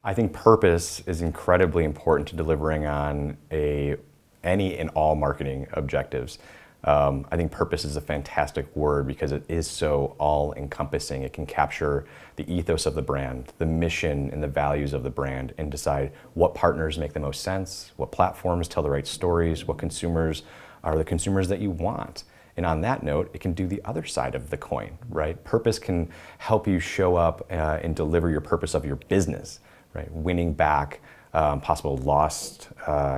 I think purpose is incredibly important to delivering on any and all marketing objectives. I think purpose is a fantastic word because it is so all-encompassing. It can capture the ethos of the brand, the mission and the values of the brand, and decide what partners make the most sense, what platforms tell the right stories, what consumers are the consumers that you want. And on that note, it can do the other side of the coin, right? Purpose can help you show up and deliver your purpose of your business, right? Winning back possible lost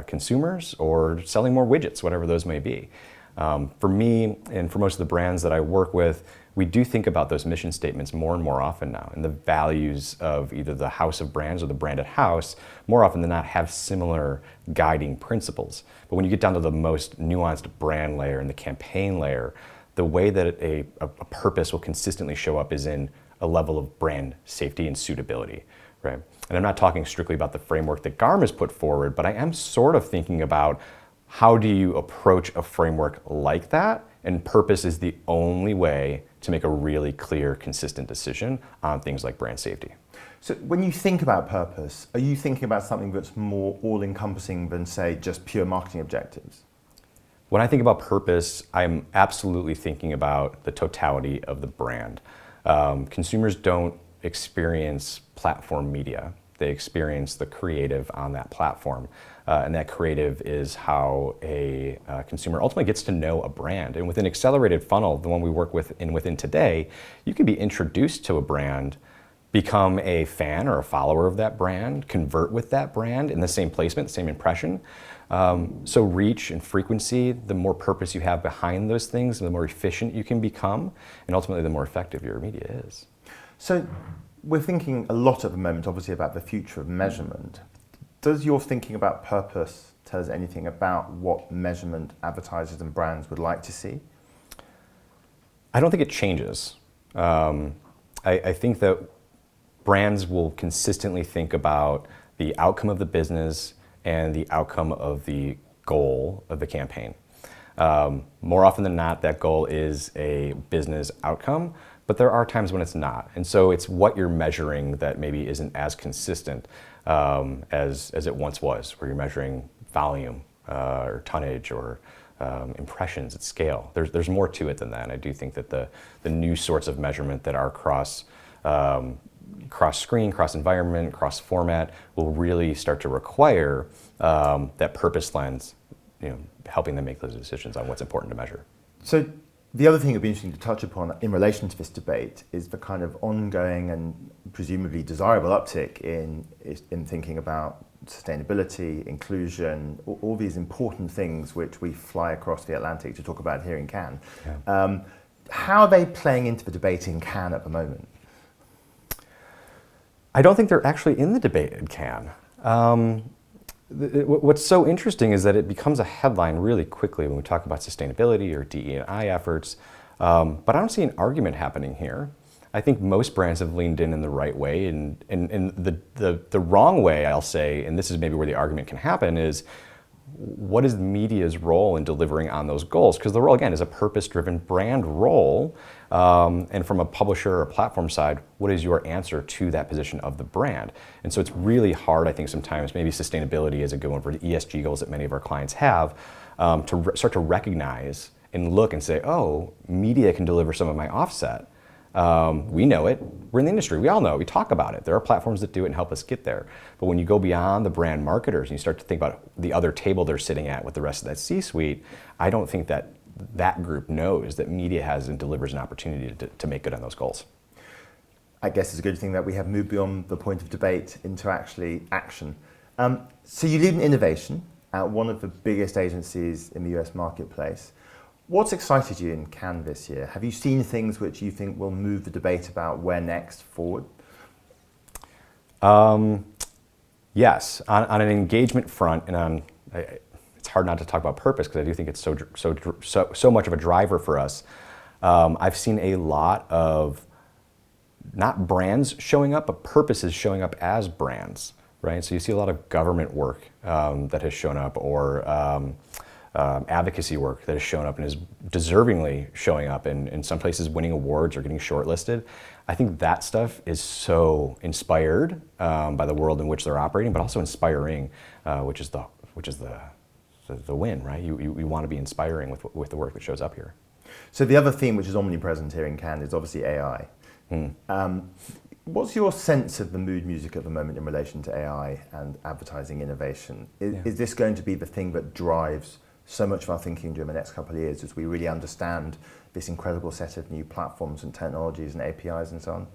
consumers or selling more widgets, whatever those may be. For me and for most of the brands that I work with, we do think about those mission statements more and more often now, and the values of either the house of brands or the branded house more often than not have similar guiding principles. But when you get down to the most nuanced brand layer and the campaign layer, the way that a purpose will consistently show up is in a level of brand safety and suitability, right? And I'm not talking strictly about the framework that GARM has put forward, but I am sort of thinking about how do you approach a framework like that? And purpose is the only way to make a really clear, consistent decision on things like brand safety. So when you think about purpose, are you thinking about something that's more all-encompassing than, say, just pure marketing objectives? When I think about purpose, I'm absolutely thinking about the totality of the brand. Consumers don't experience platform media. They experience the creative on that platform. And that creative is how a consumer ultimately gets to know a brand. And with an accelerated funnel, the one we work with within today, you can be introduced to a brand, become a fan or a follower of that brand, convert with that brand in the same placement, same impression. So reach and frequency, the more purpose you have behind those things, the more efficient you can become, and ultimately the more effective your media is. So we're thinking a lot at the moment, obviously, about the future of measurement. Does your thinking about purpose tell us anything about what measurement advertisers and brands would like to see? I don't think it changes. I think that brands will consistently think about the outcome of the business and the outcome of the goal of the campaign. More often than not, that goal is a business outcome, but there are times when it's not. And so it's what you're measuring that maybe isn't as consistent as it once was, where you're measuring volume or tonnage or impressions at scale. There's more to it than that. And I do think that the new sorts of measurement that are cross-screen, cross-environment, cross-format will really start to require that purpose lens, helping them make those decisions on what's important to measure. So the other thing that would be interesting to touch upon in relation to this debate is the kind of ongoing and presumably desirable uptick in thinking about sustainability, inclusion, all these important things which we fly across the Atlantic to talk about here in Cannes. Yeah. How are they playing into the debate in Cannes at the moment? I don't think they're actually in the debate in Cannes. What's so interesting is that it becomes a headline really quickly when we talk about sustainability or DE&I efforts, but I don't see an argument happening here. I think most brands have leaned in the right way, and the wrong way, I'll say, and this is maybe where the argument can happen, is what is the media's role in delivering on those goals? Because the role, again, is a purpose-driven brand role, and from a publisher or platform side, what is your answer to that position of the brand? And so it's really hard, I think, sometimes, maybe sustainability is a good one for the ESG goals that many of our clients have, to start to recognize and look and say, oh, media can deliver some of my offset. We know it. We're in the industry. We all know it. We talk about it. There are platforms that do it and help us get there. But when you go beyond the brand marketers and you start to think about the other table they're sitting at with the rest of that C-suite, I don't think that that group knows that media has and delivers an opportunity to make good on those goals. I guess it's a good thing that we have moved beyond the point of debate into actually action. So you lead in innovation at one of the biggest agencies in the US marketplace. What's excited you in Cannes this year? Have you seen things which you think will move the debate about where next forward? Yes, on an engagement front, and it's hard not to talk about purpose because I do think it's so much of a driver for us. I've seen a lot of not brands showing up, but purposes showing up as brands, right? So you see a lot of government work that has shown up, or advocacy work that has shown up and is deservingly showing up, and in some places winning awards or getting shortlisted. I think that stuff is so inspired by the world in which they're operating, but also inspiring, which is the win, right? You want to be inspiring with the work that shows up here. So the other theme which is omnipresent here in Cannes is obviously AI. What's your sense of the mood music at the moment in relation to AI and advertising innovation? Is this going to be the thing that drives so much of our thinking during the next couple of years as we really understand this incredible set of new platforms and technologies and APIs and so on?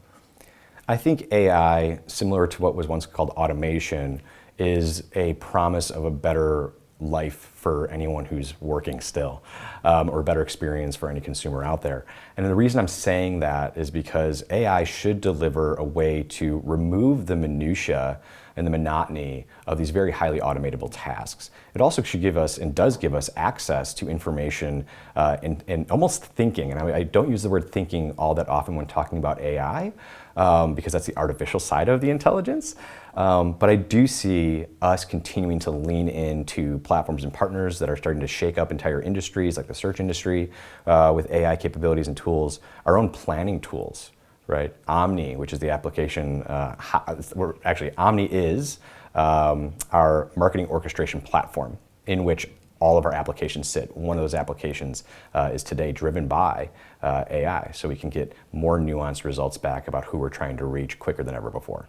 I think AI, similar to what was once called automation, is a promise of a better life for anyone who's working still, or a better experience for any consumer out there. And the reason I'm saying that is because AI should deliver a way to remove the minutia and the monotony of these very highly automatable tasks. It also should give us, and does give us, access to information and almost thinking. And I don't use the word thinking all that often when talking about AI, because that's the artificial side of the intelligence. But I do see us continuing to lean into platforms and partners that are starting to shake up entire industries, like the search industry, with AI capabilities and tools, our own planning tools. Right, Omni, which is the application. Omni is our marketing orchestration platform in which all of our applications sit. One of those applications is today driven by AI, so we can get more nuanced results back about who we're trying to reach quicker than ever before.